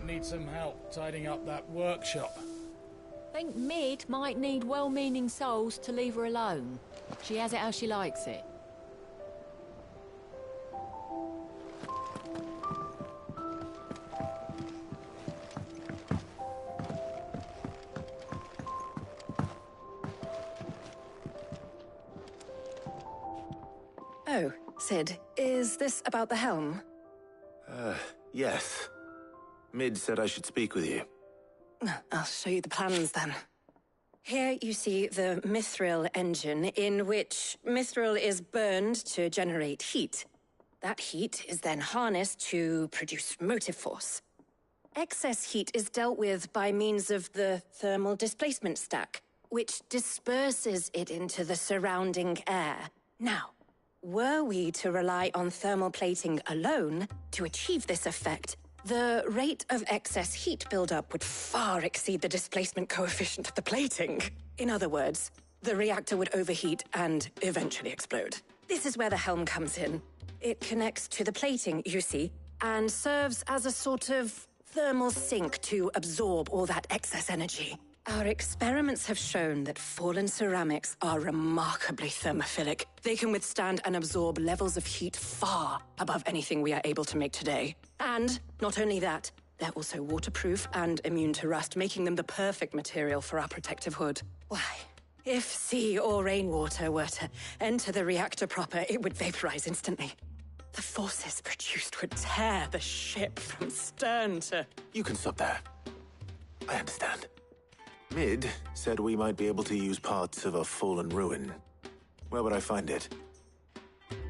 need some help tidying up that workshop. Think Mid might need well-meaning souls to leave her alone. She has it how she likes it. Oh, Sid, is this about the helm? Yes. Mid said I should speak with you. I'll show you the plans then. Here you see the mithril engine, in which mithril is burned to generate heat. That heat is then harnessed to produce motive force. Excess heat is dealt with by means of the thermal displacement stack, which disperses it into the surrounding air. Now, were we to rely on thermal plating alone to achieve this effect, the rate of excess heat buildup would far exceed the displacement coefficient of the plating. In other words, the reactor would overheat and eventually explode. This is where the helm comes in. It connects to the plating, you see, and serves as a sort of thermal sink to absorb all that excess energy. Our experiments have shown that fallen ceramics are remarkably thermophilic. They can withstand and absorb levels of heat far above anything we are able to make today. And not only that, they're also waterproof and immune to rust, making them the perfect material for our protective hood. Why, if sea or rainwater were to enter the reactor proper, it would vaporize instantly. The forces produced would tear the ship from stern to... You can stop there. I understand. Mid said we might be able to use parts of a fallen ruin. Where would I find it?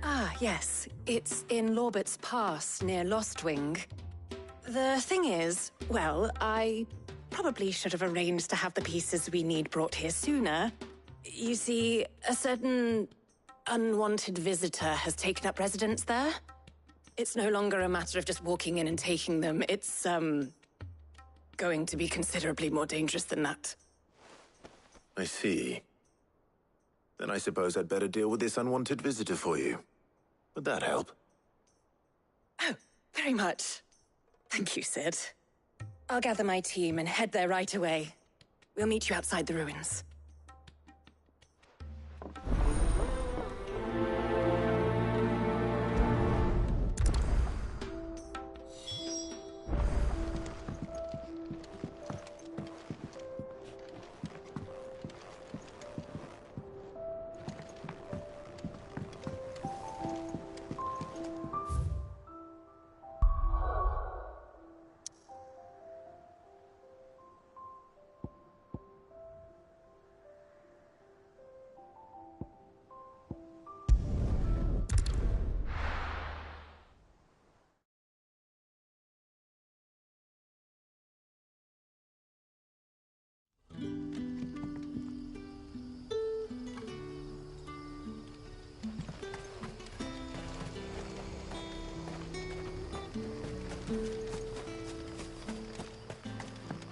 Ah, yes. It's in Lorbert's Pass, near Lostwing. The thing is, well, I probably should have arranged to have the pieces we need brought here sooner. You see, a certain unwanted visitor has taken up residence there. It's no longer a matter of just walking in and taking them. It's, going to be considerably more dangerous than that. I see. Then I suppose I'd better deal with this unwanted visitor for you. Would that help? Oh, very much. Thank you, Sid. I'll gather my team and head there right away. We'll meet you outside the ruins.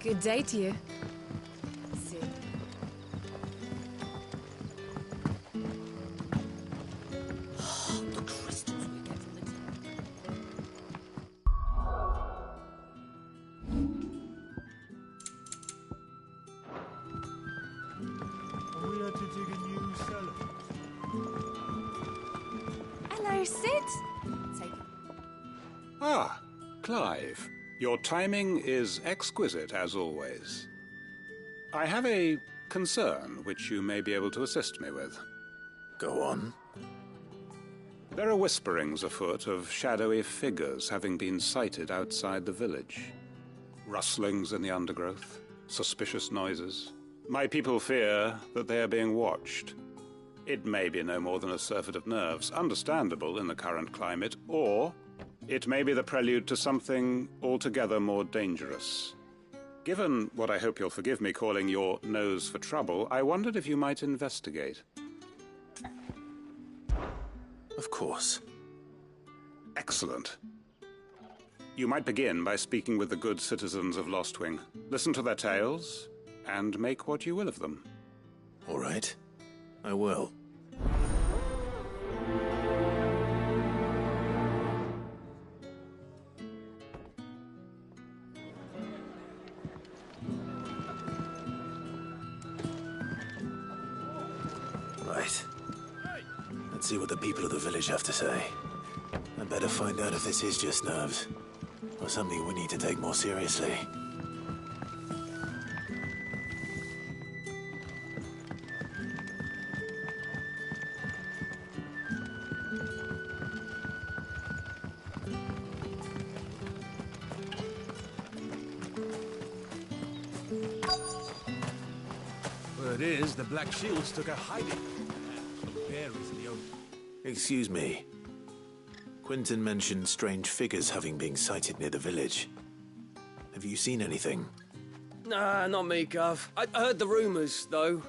Good day to you. The crystals we get from the We had to dig a new cellar. Hello, Sid. Take it. Ah, Clive. Your timing is exquisite, as always. I have a concern which you may be able to assist me with. Go on. There are whisperings afoot of shadowy figures having been sighted outside the village. Rustlings in the undergrowth, suspicious noises. My people fear that they are being watched. It may be no more than a surfeit of nerves, understandable in the current climate, or it may be the prelude to something altogether more dangerous. Given what I hope you'll forgive me calling your nose for trouble, I wondered if you might investigate. Of course. Excellent. You might begin by speaking with the good citizens of Lostwing. Listen to their tales, and make what you will of them. All right. I will. see what the people of the village have to say. I'd better find out if this is just nerves, or something we need to take more seriously. Word is, the Black Shields took a hiding. Berries in the open. Excuse me. Quentin mentioned strange figures having been sighted near the village. Have you seen anything? Nah, not me, Gov. I heard the rumours, though.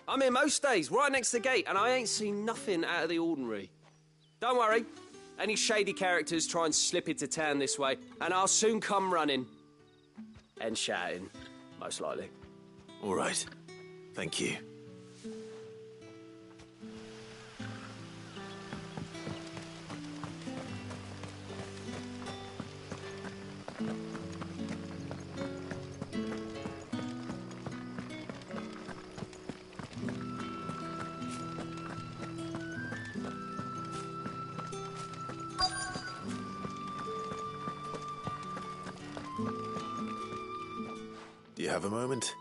I'm here most days, right next to the gate, and I ain't seen nothing out of the ordinary. Don't worry. Any shady characters try and slip into town this way, and I'll soon come running. And shouting, most likely. All right. Thank you. Do you have a moment?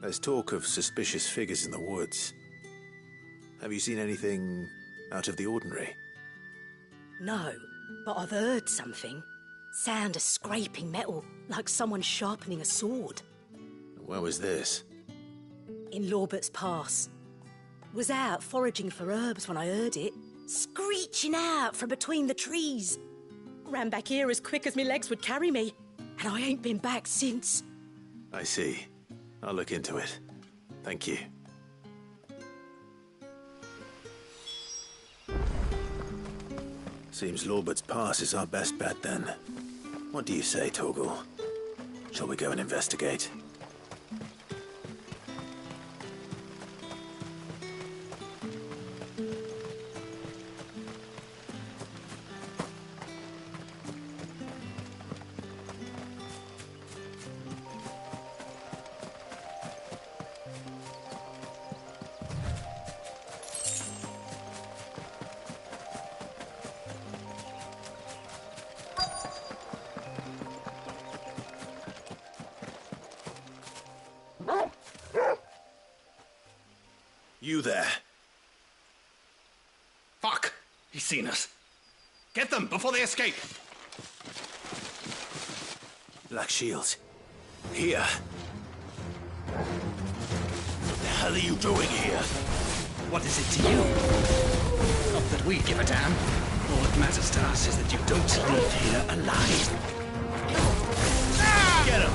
There's talk of suspicious figures in the woods. Have you seen anything out of the ordinary? No, but I've heard something. Sound of scraping metal, like someone sharpening a sword. Where was this? In Lorbert's Pass. Was out foraging for herbs when I heard it, screeching out from between the trees. Ran back here as quick as my legs would carry me, and I ain't been back since. I see. I'll look into it. Thank you. Seems Lorbert's Pass is our best bet then. What do you say, Torgal? Shall we go and investigate? You there. Fuck! He's seen us. Get them before they escape. Black Shields. Here. What the hell are you doing here? What is it to you? Not that we give a damn. All that matters to us is that you don't leave here alive. Get him!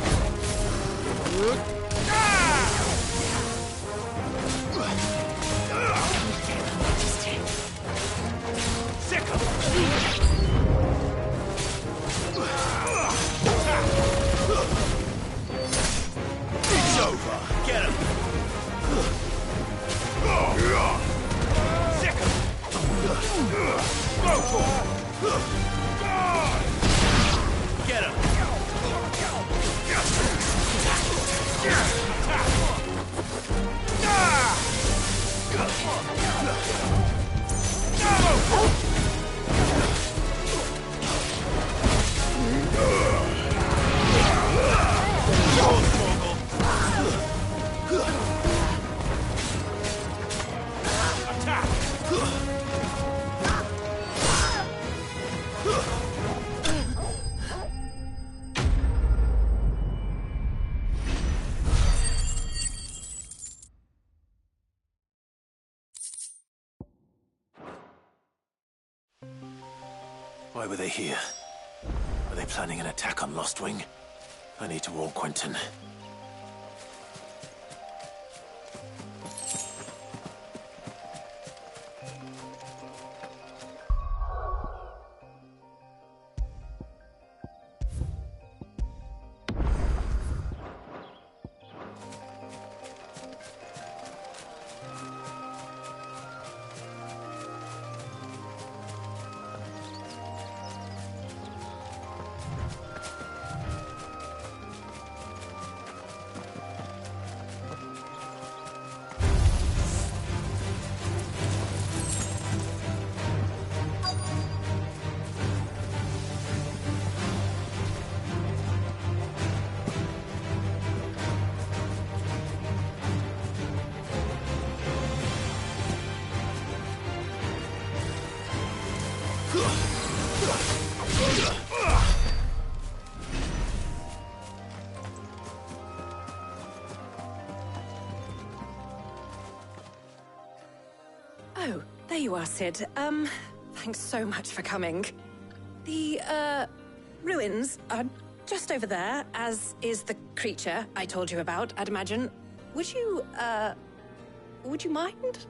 Sick of It's over! Get him! sick Go for it! Get him! Why were they here? Are they planning an attack on Lostwing? I need to warn Quentin. Oh, there you are, Sid. Thanks so much for coming. The, ruins are just over there, as is the creature I told you about, I'd imagine. Would you mind?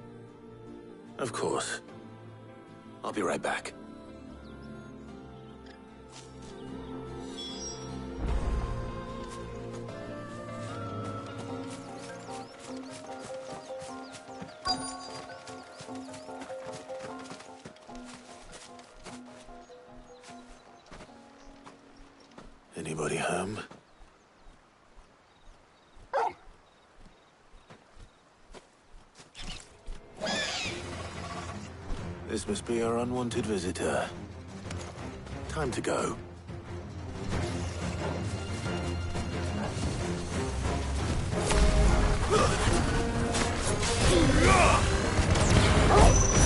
Of course. I'll be right back. Anybody home? This must be our unwanted visitor. Time to go.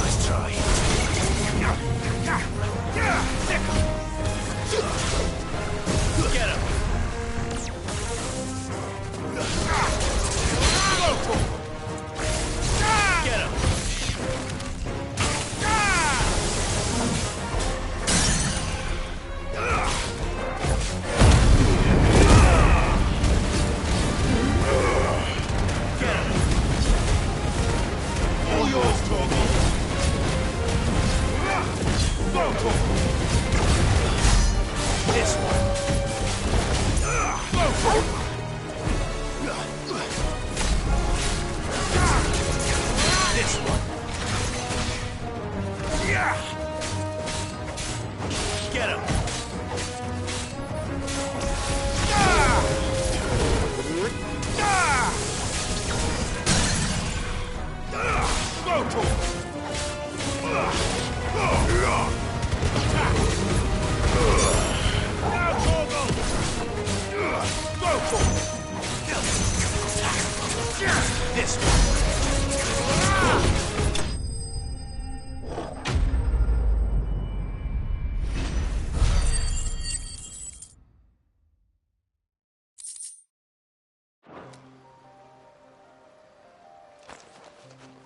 Nice try. Get him! Get him! All yours, Torgal! Go, Torgal! This one! Go, Torgal! This one! Yeah! Get him! Go, Torgal! Now, Torgal! Go, Torgal! This one!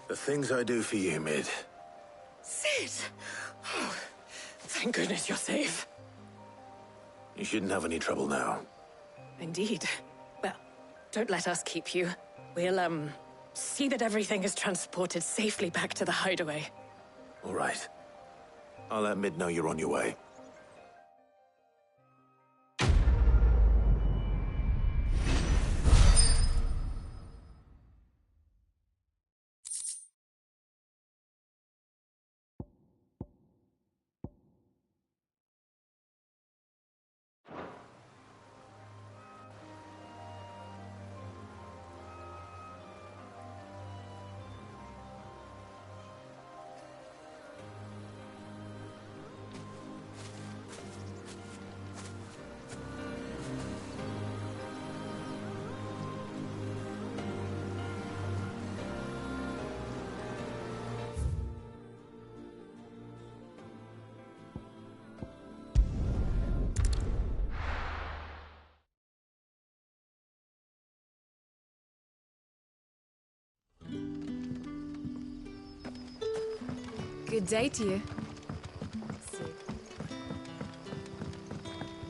The things I do for you, Mid. Sid! Oh, thank goodness you're safe. You shouldn't have any trouble now. Indeed. Well, don't let us keep you. We'll, see that everything is transported safely back to the hideaway. All right. I'll let Mid know you're on your way. Good day to you.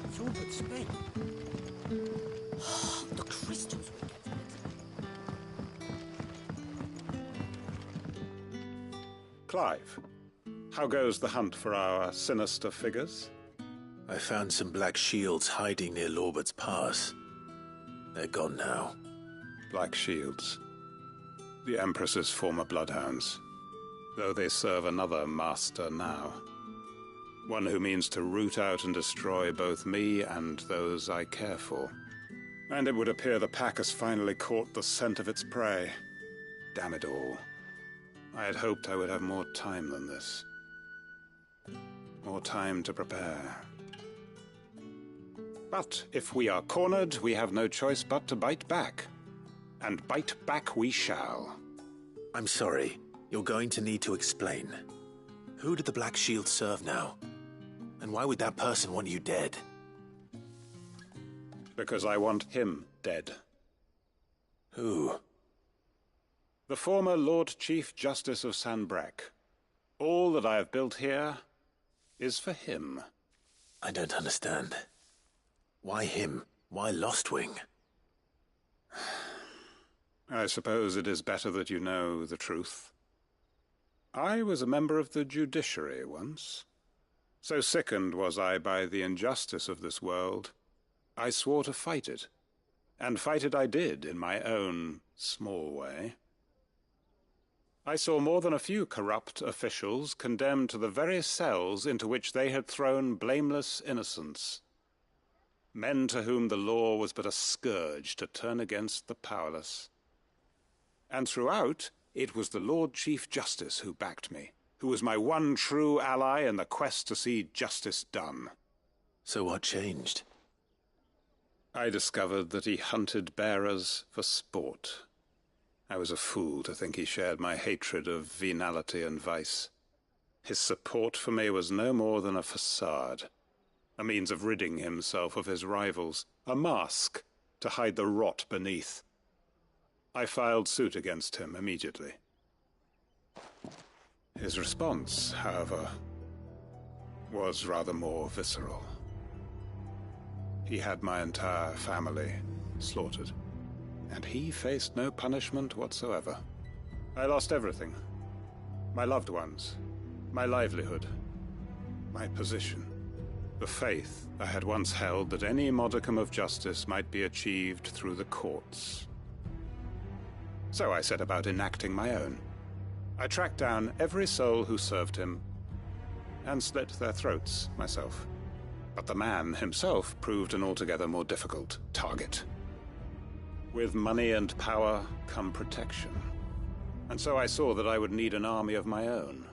It's all but spent. The crystals we get from it. Clive, how goes the hunt for our sinister figures? I found some black shields hiding near Lorbert's Pass. They're gone now. Black Shields. The Empress's former bloodhounds. Though they serve another master now. One who means to root out and destroy both me and those I care for. And it would appear the pack has finally caught the scent of its prey. Damn it all. I had hoped I would have more time than this. More time to prepare. But if we are cornered, we have no choice but to bite back. And bite back we shall. I'm sorry. You're going to need to explain. Who did the Black Shield serve now? And why would that person want you dead? Because I want him dead. Who? The former Lord Chief Justice of Sanbreque. All that I have built here is for him. I don't understand. Why him? Why Lostwing? I suppose it is better that you know the truth. I was a member of the judiciary once. So sickened was I by the injustice of this world, I swore to fight it. And fight it I did, in my own small way. I saw more than a few corrupt officials condemned to the very cells into which they had thrown blameless innocents. Men to whom the law was but a scourge to turn against the powerless. And throughout, it was the Lord Chief Justice who backed me, who was my one true ally in the quest to see justice done. So what changed? I discovered that he hunted bearers for sport. I was a fool to think he shared my hatred of venality and vice. His support for me was no more than a facade, a means of ridding himself of his rivals, a mask to hide the rot beneath. I filed suit against him immediately. His response, however, was rather more visceral. He had my entire family slaughtered, and he faced no punishment whatsoever. I lost everything. My loved ones, my livelihood, my position, the faith I had once held that any modicum of justice might be achieved through the courts. So I set about enacting my own. I tracked down every soul who served him, and slit their throats myself. But the man himself proved an altogether more difficult target. With money and power come protection. And so I saw that I would need an army of my own.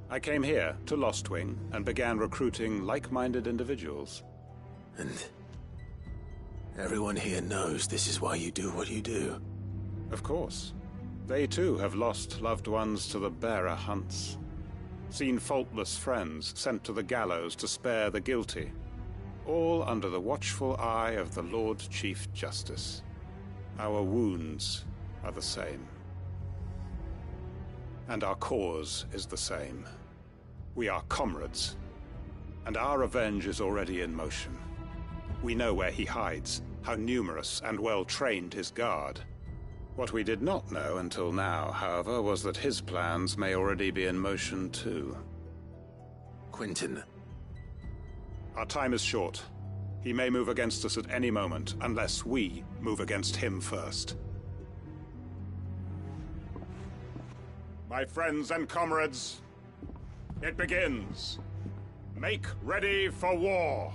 I came here to Lostwing and began recruiting like-minded individuals. And everyone here knows this is why you do what you do. Of course. They too have lost loved ones to the bearer hunts. Seen faultless friends sent to the gallows to spare the guilty. All under the watchful eye of the Lord Chief Justice. Our wounds are the same. And our cause is the same. We are comrades. And our revenge is already in motion. We know where he hides, how numerous and well-trained his guard. What we did not know until now, however, was that his plans may already be in motion too. Quentin. Our time is short. He may move against us at any moment, unless we move against him first. My friends and comrades, it begins. Make ready for war.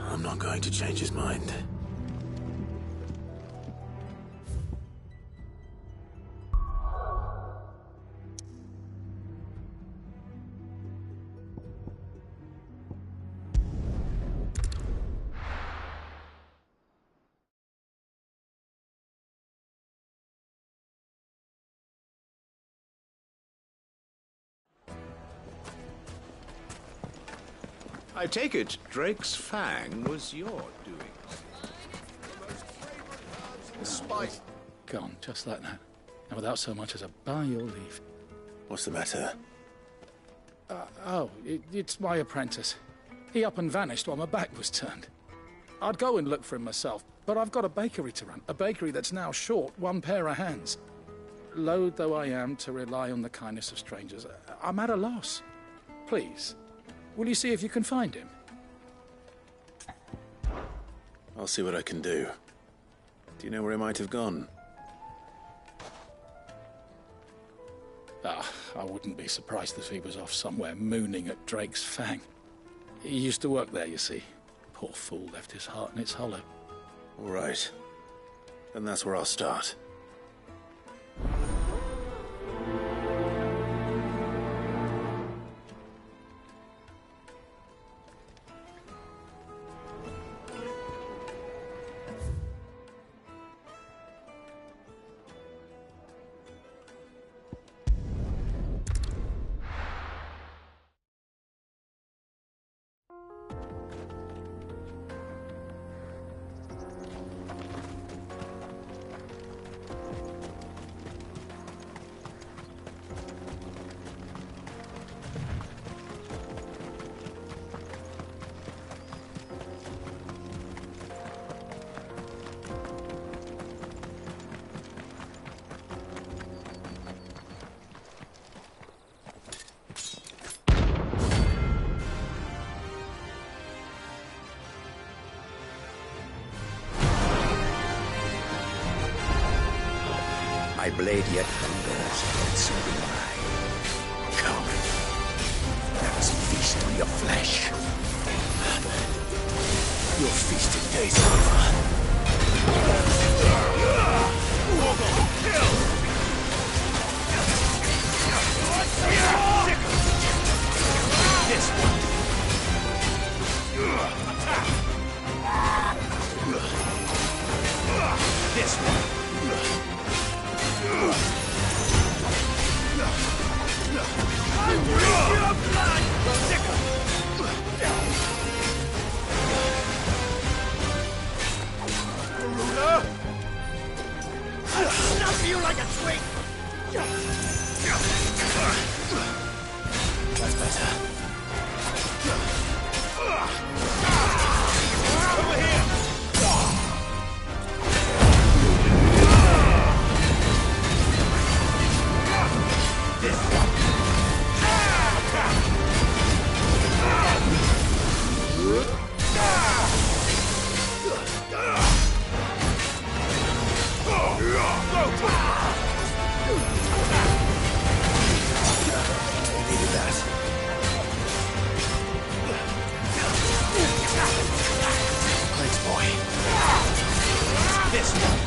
I'm not going to change his mind. I take it Drake's Fang was your doing. Spite. Gone, just like that. And without so much as a by your leave. What's the matter? It's my apprentice. He up and vanished while my back was turned. I'd go and look for him myself, but I've got a bakery to run. A bakery that's now short one pair of hands. Loath though I am to rely on the kindness of strangers, I'm at a loss. Please, will you see if you can find him? I'll see what I can do. Do you know where he might have gone? I wouldn't be surprised if he was off somewhere mooning at Drake's Fang. He used to work there, you see. Poor fool left his heart in its hollow. All right. Then that's where I'll start. My blade yet hungers, and so do I. Come. Let us feast on your flesh. Your feasting days are over. This one. Attack. This one. I drink your blood! Ruler! I'll snap you like a twig! That's better. Over here! This one. Needed that. Thanks, boy. This one.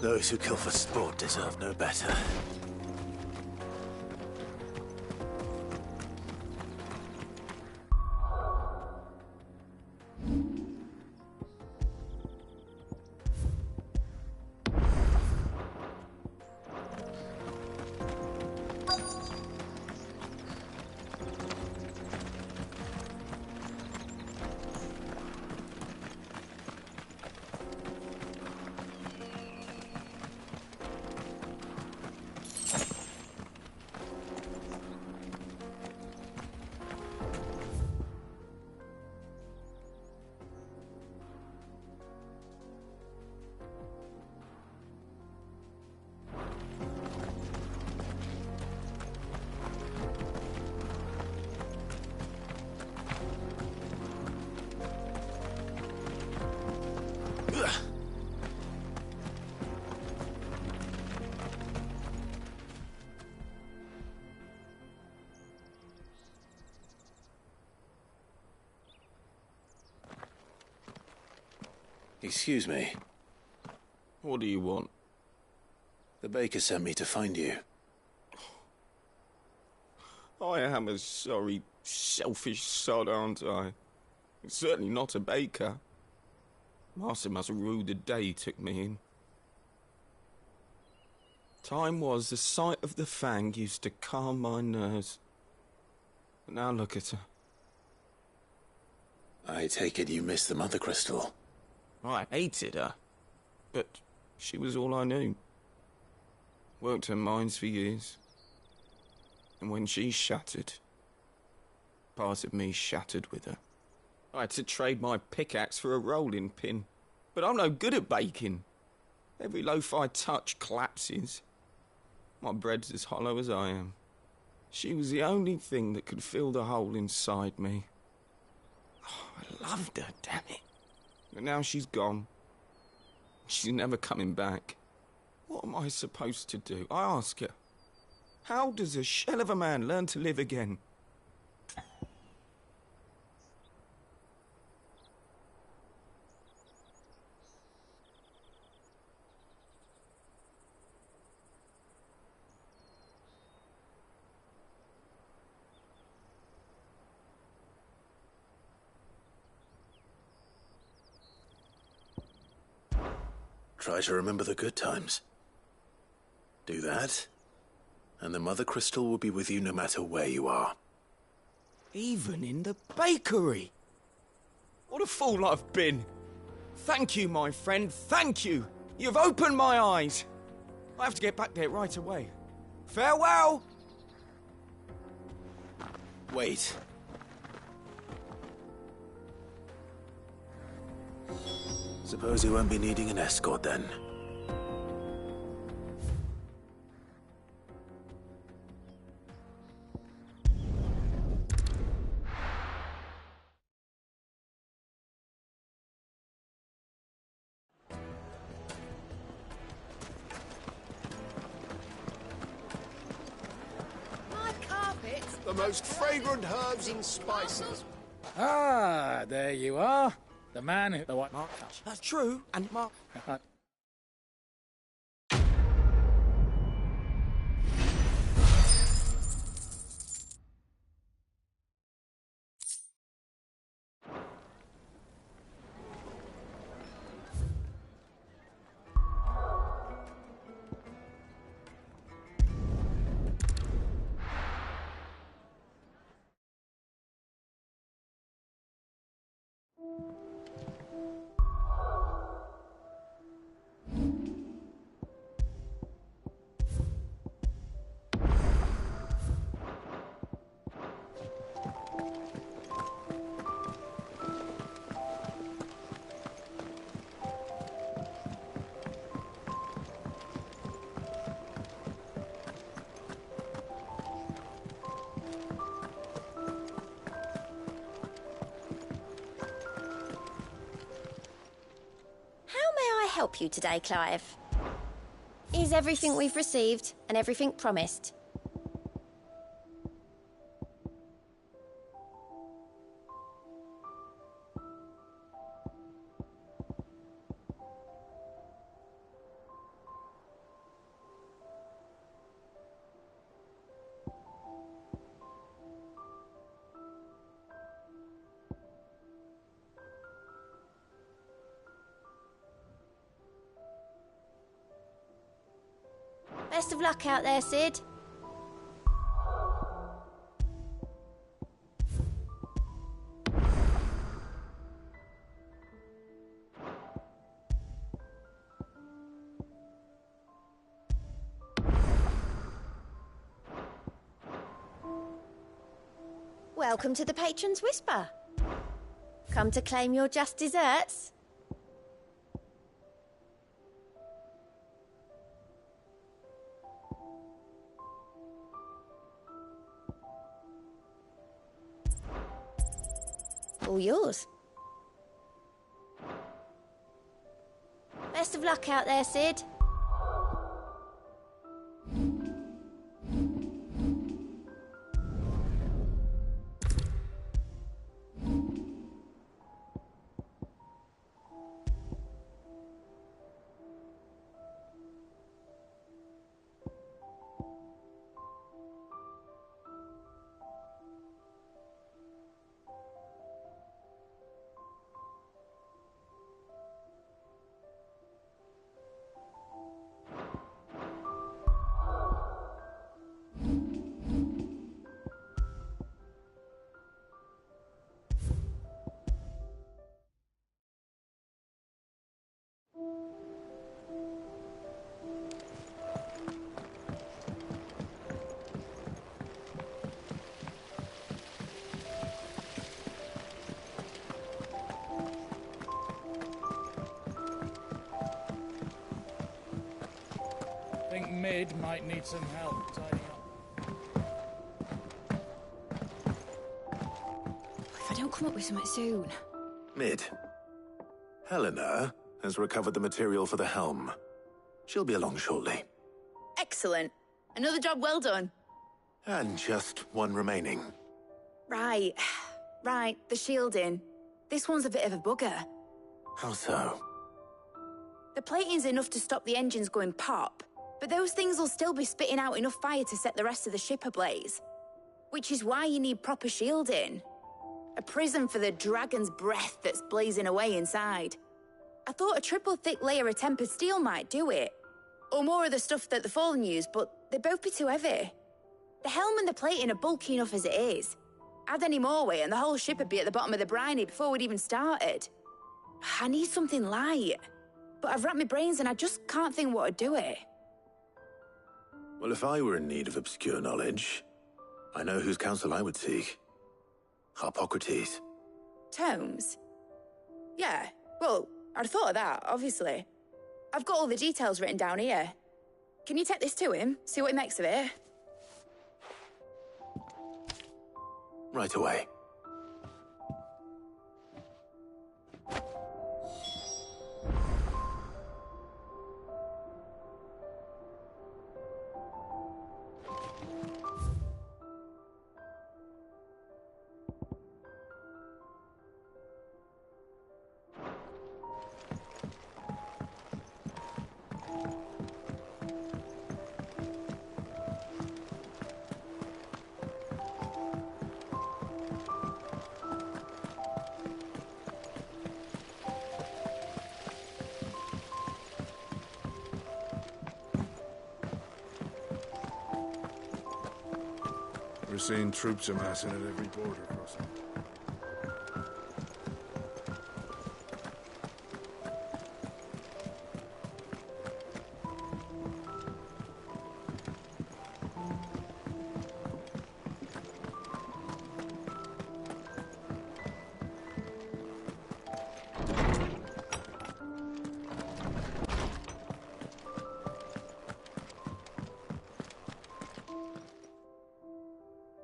Those who kill for sport deserve no better. Excuse me. What do you want? The baker sent me to find you. I am a sorry, selfish sod, aren't I? Certainly not a baker. Master must have ruled the day he took me in. Time was the sight of the fang used to calm my nerves. But now look at her. I take it you missed the Mother Crystal. I hated her, but she was all I knew. Worked her mines for years. And when she shattered, part of me shattered with her. I had to trade my pickaxe for a rolling pin, but I'm no good at baking. Every loaf I touch collapses. My bread's as hollow as I am. She was the only thing that could fill the hole inside me. Oh, I loved her, damn it. But now she's gone. She's never coming back. What am I supposed to do? I ask her. How does a shell of a man learn to live again? Try to remember the good times. Do that, and the Mother Crystal will be with you no matter where you are. Even in the bakery. What a fool I've been. Thank you, my friend, thank you. You've opened my eyes. I have to get back there right away. Farewell! Wait. Suppose you won't be needing an escort then. The most fragrant herbs and spices. Ah, there you are. The man who... The what? Mark. That's true, and Mark... Help you today, Clive? Is everything we've received and everything promised? Best of luck out there, Sid. Welcome to the Patron's Whisper. Come to claim your just desserts? All yours. Best of luck out there, Sid. think Mid might need some help tidying up. If I don't come up with something soon. Mid. Helena has recovered the material for the helm. She'll be along shortly. Excellent. Another job well done. And just one remaining. Right. Right, the shielding. This one's a bit of a bugger. How so? The plating's enough to stop the engines going pop, but those things will still be spitting out enough fire to set the rest of the ship ablaze. Which is why you need proper shielding. A prison for the dragon's breath that's blazing away inside. I thought a triple thick layer of tempered steel might do it. Or more of the stuff that the Fallen use, but they'd both be too heavy. The helm and the plating are bulky enough as it is. Add any more weight and the whole ship would be at the bottom of the briny before we'd even started. I need something light. But I've racked my brains and I just can't think what would do it. Well, if I were in need of obscure knowledge, I know whose counsel I would seek. Harpocrates. Tomes? Yeah, well, I'd thought of that, obviously. I've got all the details written down here. Can you take this to him, see what he makes of it? Right away. We're seeing troops amassing at every border crossing.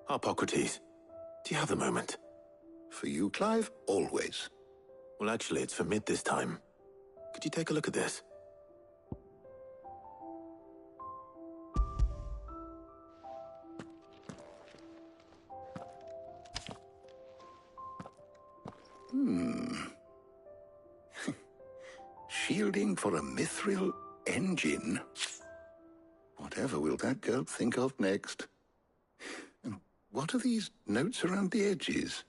Harpocrates, do you have a moment? For you, Clive? Always. Well, actually, it's for Mid this time. Could you take a look at this? Shielding for a mithril engine? Whatever will that girl think of next? And what are these notes around the edges?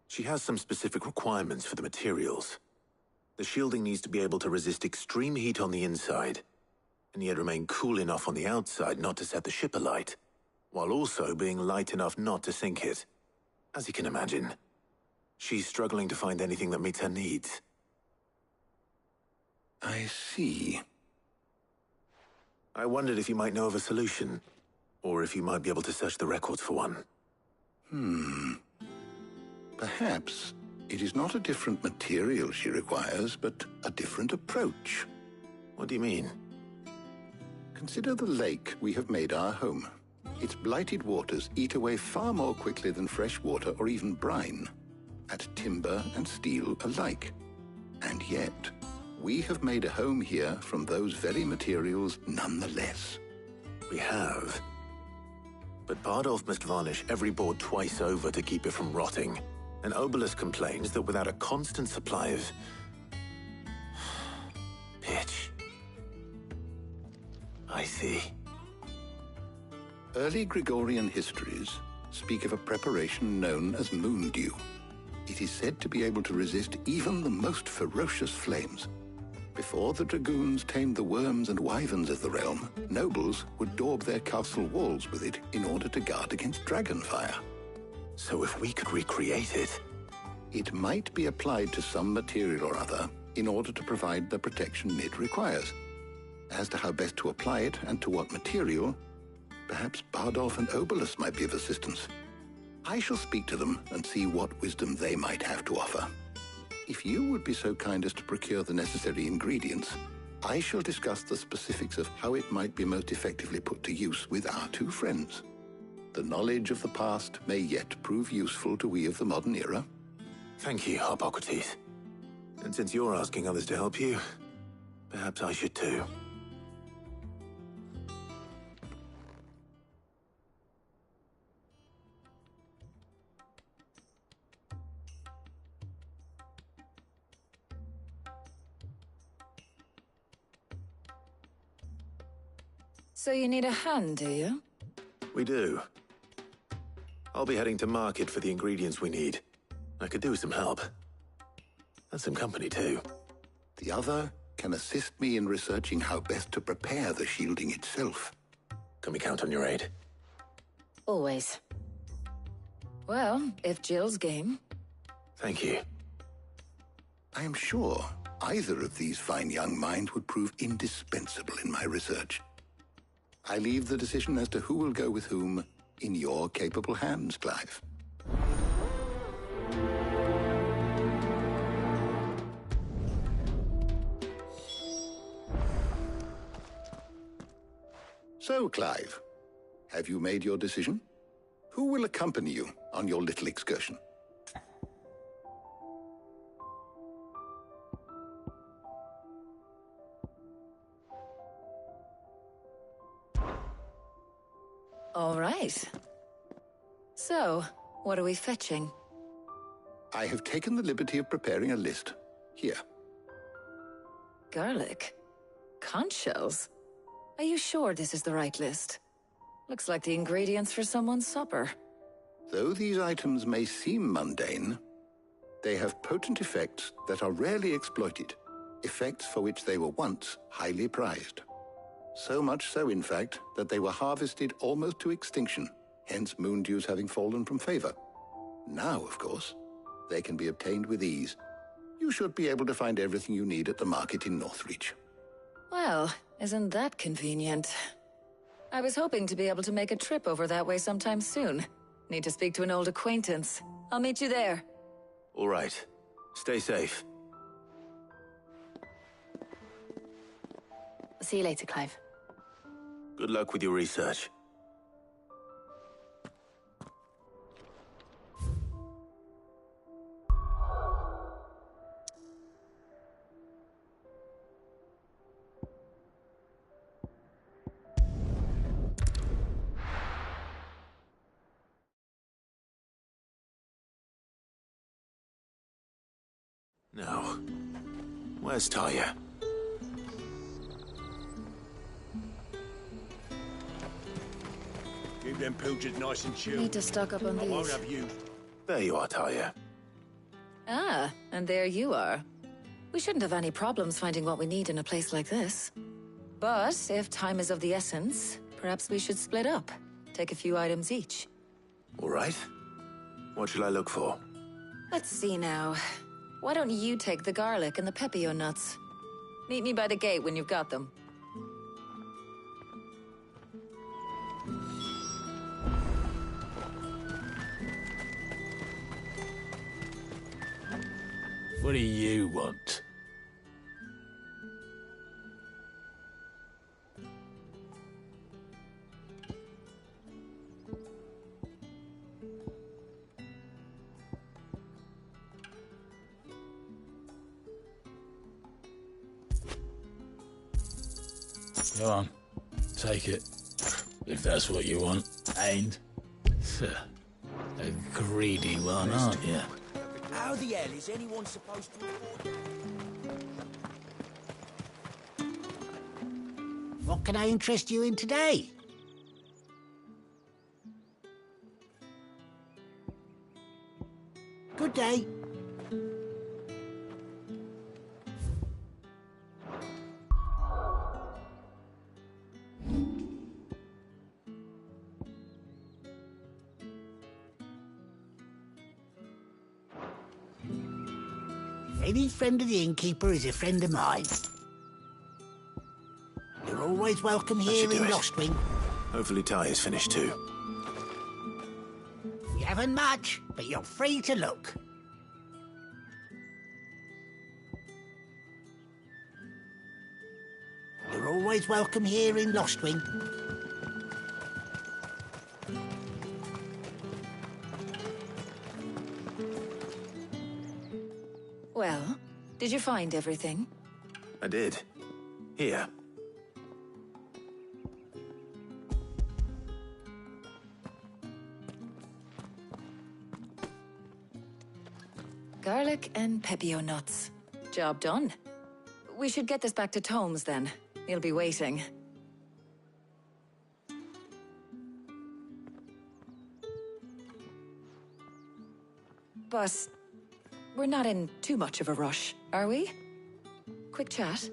She has some specific requirements for the materials. The shielding needs to be able to resist extreme heat on the inside, and yet remain cool enough on the outside not to set the ship alight, while also being light enough not to sink it. As you can imagine, she's struggling to find anything that meets her needs. I see. I wondered if you might know of a solution, or if you might be able to search the records for one. Perhaps it is not a different material she requires, but a different approach. What do you mean? Consider the lake we have made our home. Its blighted waters eat away far more quickly than fresh water or even brine, at timber and steel alike. And yet, we have made a home here from those very materials nonetheless. We have. But Bardolph must varnish every board twice over to keep it from rotting. And Obelisk complains that without a constant supply of pitch. I see. Early Gregorian histories speak of a preparation known as moon dew. It is said to be able to resist even the most ferocious flames. Before the dragoons tamed the worms and wyverns of the realm, nobles would daub their castle walls with it in order to guard against dragon fire. So if we could recreate it... It might be applied to some material or other in order to provide the protection Mid requires. As to how best to apply it and to what material, perhaps Bardolph and Obelisk might be of assistance. I shall speak to them and see what wisdom they might have to offer. If you would be so kind as to procure the necessary ingredients, I shall discuss the specifics of how it might be most effectively put to use with our two friends. The knowledge of the past may yet prove useful to we of the modern era. Thank you, Hippocrates. And since you're asking others to help you, perhaps I should too. So you need a hand, do you? We do. I'll be heading to market for the ingredients we need. I could do with some help. And some company, too. The other can assist me in researching how best to prepare the shielding itself. Can we count on your aid? Always. Well, if Jill's game. Thank you. I am sure either of these fine young minds would prove indispensable in my research. I leave the decision as to who will go with whom in your capable hands, Clive. So, Clive, have you made your decision? Who will accompany you on your little excursion? All right. So, what are we fetching? I have taken the liberty of preparing a list. Here. Garlic? Conch shells? Are you sure this is the right list? Looks like the ingredients for someone's supper. Though these items may seem mundane, they have potent effects that are rarely exploited, effects for which they were once highly prized. So much so, in fact, that they were harvested almost to extinction, hence moon dews having fallen from favor. Now, of course, they can be obtained with ease. You should be able to find everything you need at the market in Northreach. Well, isn't that convenient? I was hoping to be able to make a trip over that way sometime soon. Need to speak to an old acquaintance. I'll meet you there. All right. Stay safe. I'll see you later, Clive. Good luck with your research. Now, where's Taya? Keep them pilchards nice and chilled. Need to stock up on I won't these. have you. There you are, Taya. Ah, and there you are. We shouldn't have any problems finding what we need in a place like this. But if time is of the essence, perhaps we should split up. Take a few items each. All right. What shall I look for? Let's see now. Why don't you take the garlic and the pepio nuts? Meet me by the gate when you've got them. What do you want? Go on, take it. If that's what you want. Ain't. A greedy one, aren't you? How the hell is anyone supposed to afford? What can I interest you in today? Good day. Any friend of the innkeeper is a friend of mine. You're always welcome here in Lostwing. Hopefully Taya's finished too. We haven't much, but you're free to look. always welcome here in Lostwing. Well, did you find everything? I did. Here. Garlic and pepio nuts. Job done. We should get this back to Tomes then. He'll be waiting. But we're not in too much of a rush, are we? Quick chat.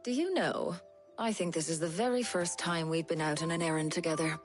Do you know, I think this is the very first time we've been out on an errand together.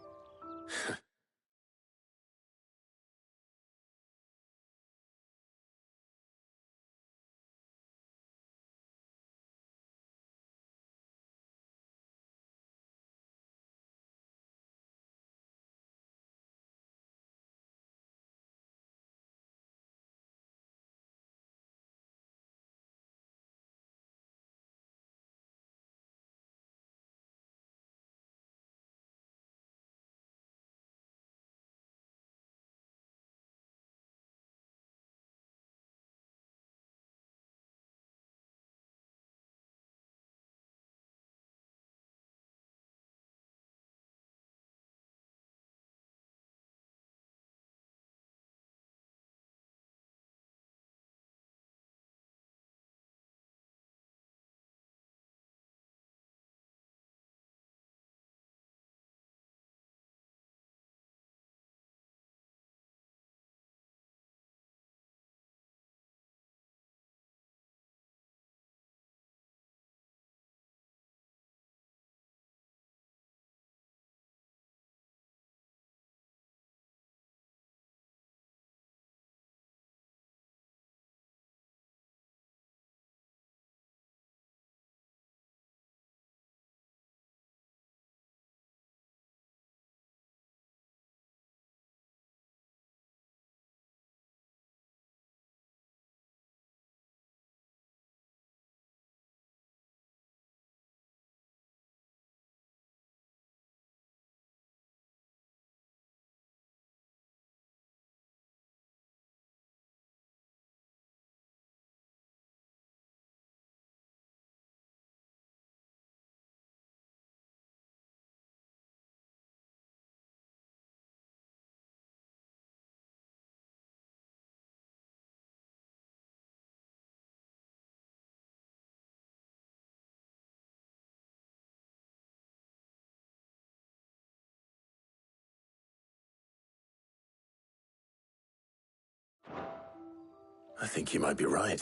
I think you might be right.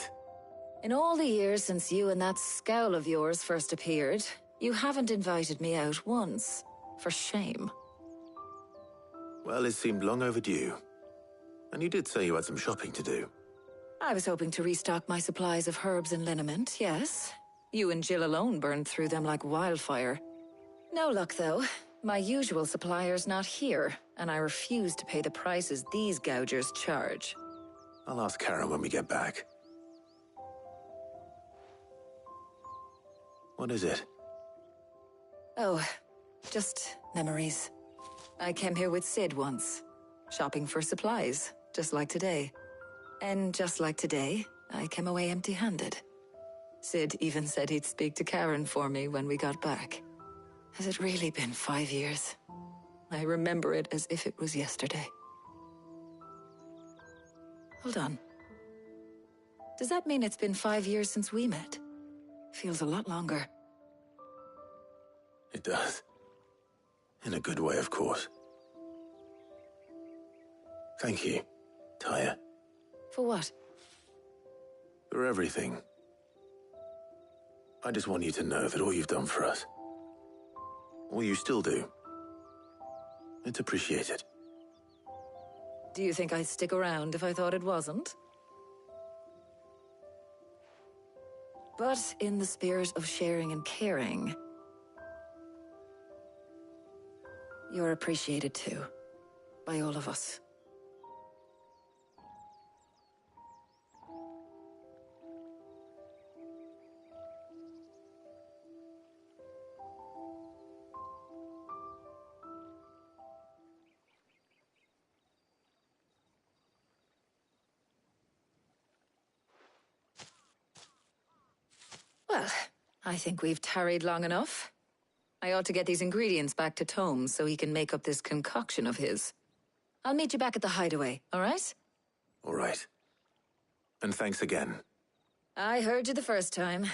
In all the years since you and that scowl of yours first appeared, you haven't invited me out once. For shame. Well, it seemed long overdue. And you did say you had some shopping to do. I was hoping to restock my supplies of herbs and liniment, yes. You and Jill alone burned through them like wildfire. No luck, though. My usual supplier's not here, and I refuse to pay the prices these gougers charge. I'll ask Karen when we get back. What is it? Oh, just memories. I came here with Sid once, shopping for supplies, just like today. And just like today, I came away empty-handed. Sid even said he'd speak to Karen for me when we got back. Has it really been 5 years? I remember it as if it was yesterday. Hold on. Does that mean it's been 5 years since we met? Feels a lot longer. It does. In a good way, of course. Thank you, Taya. For what? For everything. I just want you to know that all you've done for us, all you still do, it's appreciated. Do you think I'd stick around if I thought it wasn't? But in the spirit of sharing and caring, you're appreciated too, by all of us. Well, I think we've tarried long enough. I ought to get these ingredients back to Tome so he can make up this concoction of his. I'll meet you back at the hideaway, all right? All right. And thanks again. I heard you the first time.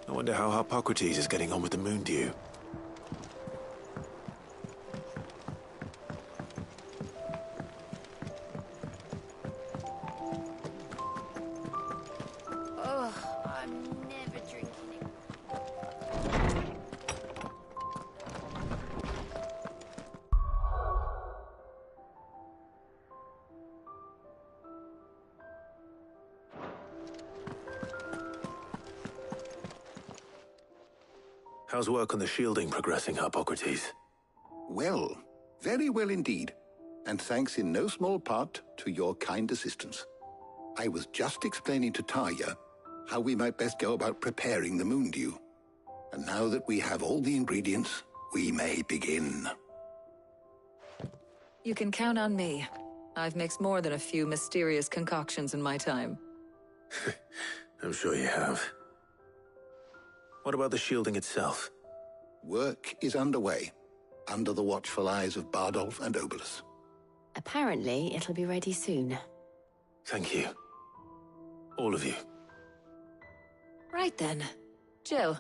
I wonder how Hippocrates is getting on with the moon dew. Oh, I'm never drinking it. How's work on the shielding progressing, Hippocrates? Well, very well indeed. And thanks in no small part to your kind assistance. I was just explaining to Tarja how we might best go about preparing the moon dew. And now that we have all the ingredients, we may begin. You can count on me. I've mixed more than a few mysterious concoctions in my time. I'm sure you have. What about the shielding itself? Work is underway, under the watchful eyes of Bardolph and Obolus. Apparently, it'll be ready soon. Thank you. All of you. Right then. Jill,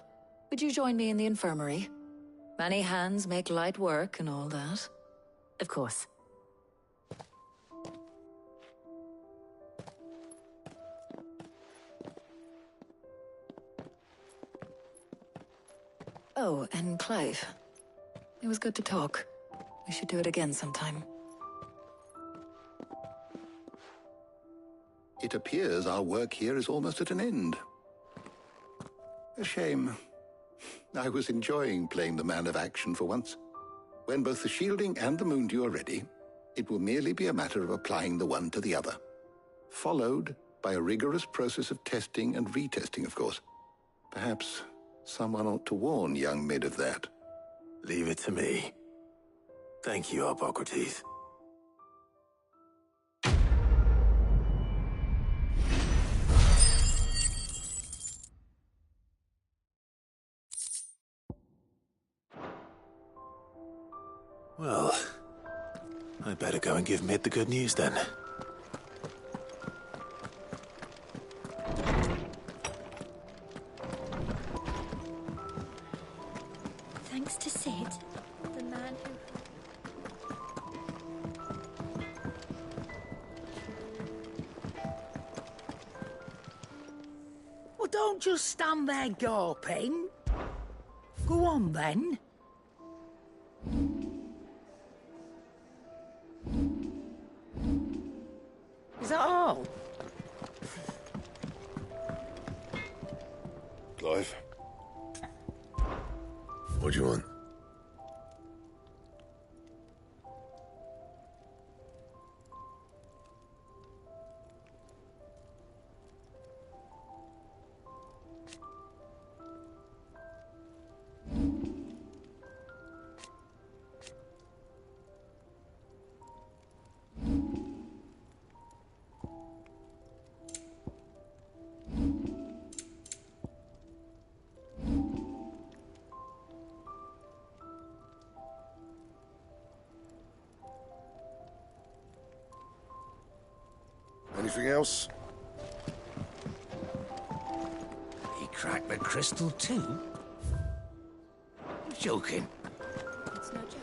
would you join me in the infirmary? Many hands make light work and all that. Of course. Oh, and Clive. It was good to talk. We should do it again sometime. It appears our work here is almost at an end. A shame. I was enjoying playing the man of action for once. When both the shielding and the moon dew are ready, it will merely be a matter of applying the one to the other. Followed by a rigorous process of testing and retesting, of course. Perhaps someone ought to warn young Mid of that. Leave it to me. Thank you, Hippocrates. Well, I'd better go and give Mid the good news then. Thanks to Sid, the man who... Well, don't just stand there gawping. Go on, then. Is that all? Clive? What do you want? Anything else? He cracked the crystal too? You're joking. It's no joke.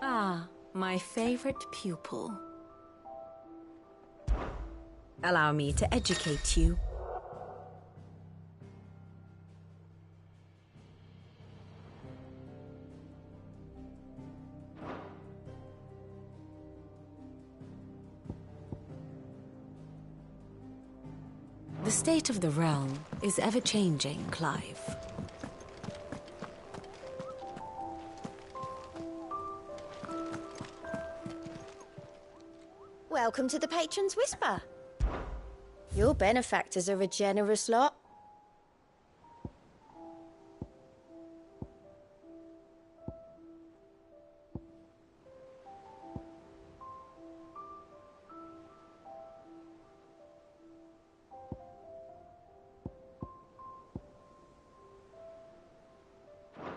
Ah, my favorite pupil. Allow me to educate you. The state of the realm is ever-changing, Clive. Welcome to the Patron's Whisper. Your benefactors are a generous lot.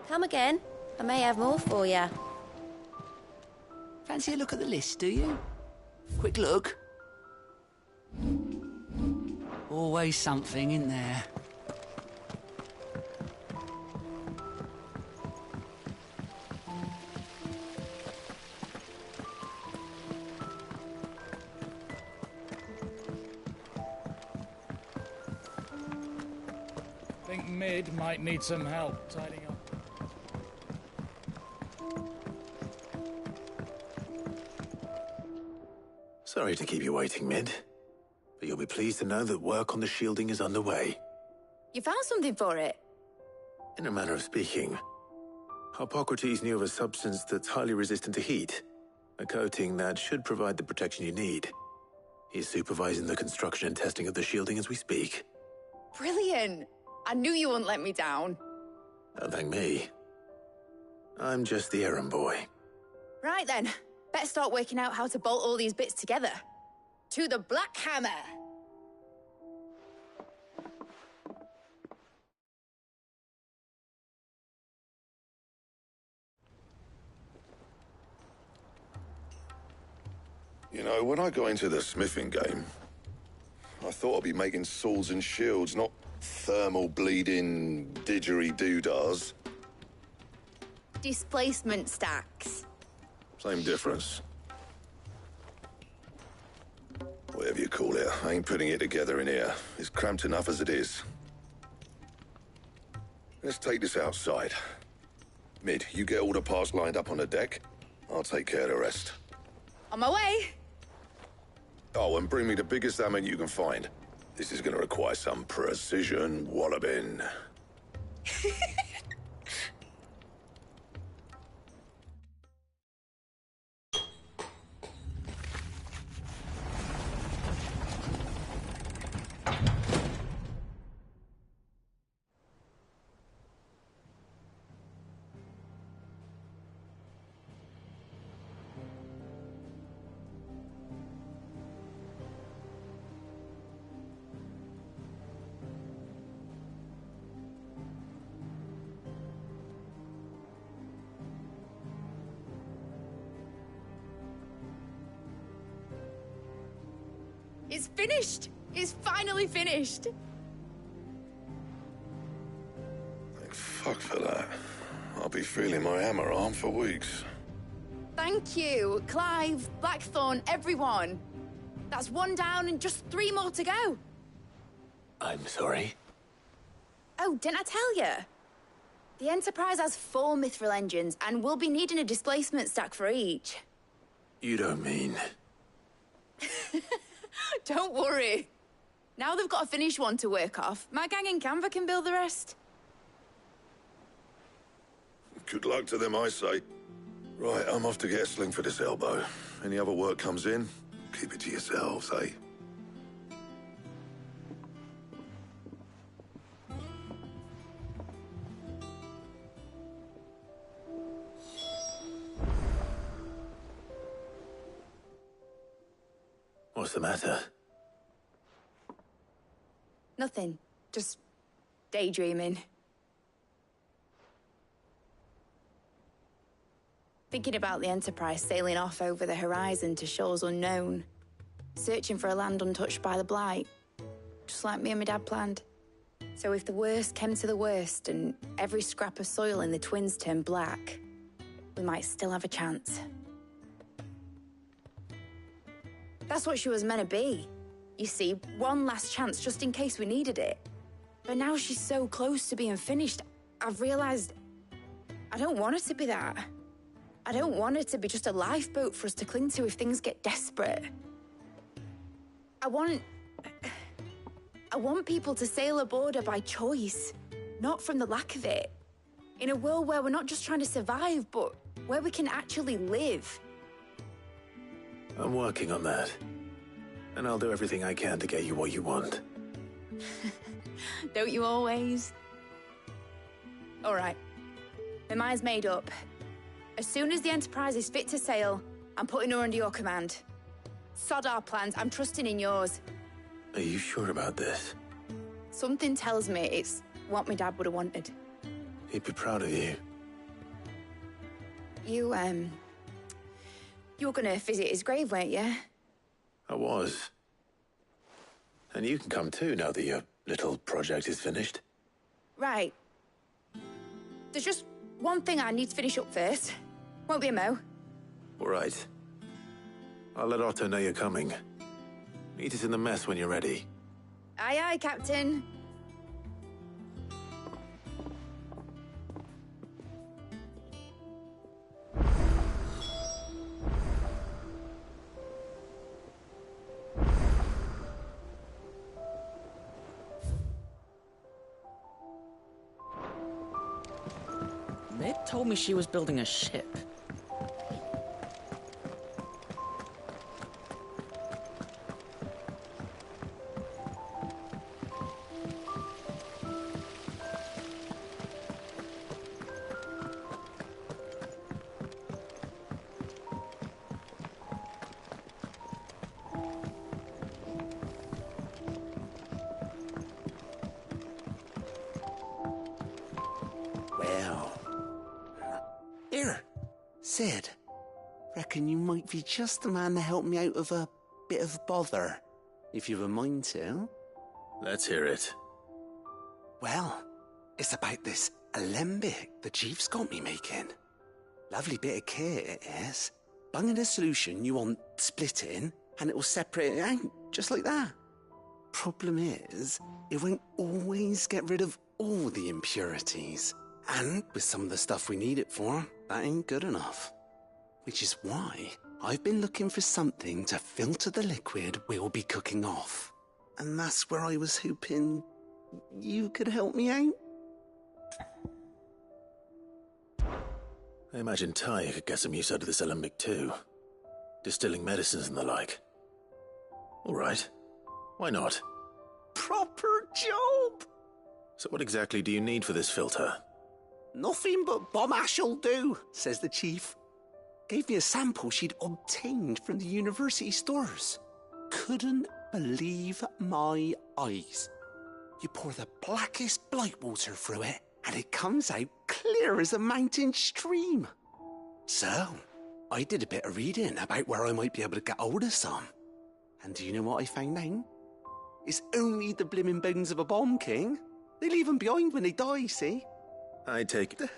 Come again. I may have more for you. Fancy a look at the list, do you? Quick look. Always something in there. Think Mid might need some help tidying up. Sorry to keep you waiting, Mid, but you'll be pleased to know that work on the shielding is underway. You found something for it? In a manner of speaking, Hippocrates knew of a substance that's highly resistant to heat, a coating that should provide the protection you need. He's supervising the construction and testing of the shielding as we speak. Brilliant! I knew you wouldn't let me down. Don't thank me. I'm just the errand boy. Right then, better start working out how to bolt all these bits together. To the Black Hammer! You know, when I got into the smithing game, I thought I'd be making swords and shields, not thermal bleeding didgeridoo-dahs. Displacement stacks. Same difference. Whatever you call it, I ain't putting it together in here. It's cramped enough as it is. Let's take this outside. Mid, you get all the parts lined up on the deck. I'll take care of the rest. On my way! Oh, and bring me the biggest hammer you can find. This is gonna require some precision walloping. It's finished! It's finally finished! Thank fuck for that. I'll be feeling my hammer arm for weeks. Thank you, Clive, Blackthorn, everyone. That's one down and just 3 more to go. I'm sorry? Oh, didn't I tell you? The Enterprise has 4 mithril engines, and we'll be needing a displacement stack for each. You don't mean... Don't worry. Now they've got a finished one to work off, my gang in Canva can build the rest. Good luck to them, I say. Right, I'm off to get a sling for this elbow. Any other work comes in, keep it to yourselves, eh? What's the matter? Nothing. Just daydreaming. Thinking about the Enterprise sailing off over the horizon to shores unknown, searching for a land untouched by the Blight, just like me and my dad planned. So if the worst came to the worst and every scrap of soil in the Twins turned black, we might still have a chance. That's what she was meant to be. You see, one last chance just in case we needed it. But now she's so close to being finished, I've realised I don't want her to be that. I don't want it to be just a lifeboat for us to cling to if things get desperate. I want people to sail aboard her by choice, not from the lack of it. In a world where we're not just trying to survive, but where we can actually live. I'm working on that. And I'll do everything I can to get you what you want. Don't you always? All right. My mind's made up. As soon as the Enterprise is fit to sail, I'm putting her under your command. Sod our plans, I'm trusting in yours. Are you sure about this? Something tells me it's what my dad would have wanted. He'd be proud of you. You were gonna visit his grave, weren't you? I was. And you can come too now that your little project is finished. Right. There's just one thing I need to finish up first. Won't be a mo. All right. I'll let Otto know you're coming. Meet us in the mess when you're ready. Aye, aye, Captain. Ned told me she was building a ship. Here, Sid. Reckon you might be just the man to help me out of a bit of bother, if you've a mind to. Let's hear it. Well, it's about this alembic the Chief's got me making. Lovely bit of kit it is. Bung in a solution you want splitting, and it'll separate it out, just like that. Problem is, it won't always get rid of all the impurities. And with some of the stuff we need it for, that ain't good enough. Which is why I've been looking for something to filter the liquid we'll be cooking off. And that's where I was hoping you could help me out. I imagine Ty could get some use out of this alembic too. Distilling medicines and the like. All right. Why not? Proper job! So what exactly do you need for this filter? Nothing but bomb ash'll do, says the Chief. Gave me a sample she'd obtained from the university stores. Couldn't believe my eyes. You pour the blackest blight water through it, and it comes out clear as a mountain stream. So, I did a bit of reading about where I might be able to get hold of some. And do you know what I found out? It's only the blimmin' bones of a bomb king. They leave them behind when they die, see? I take it.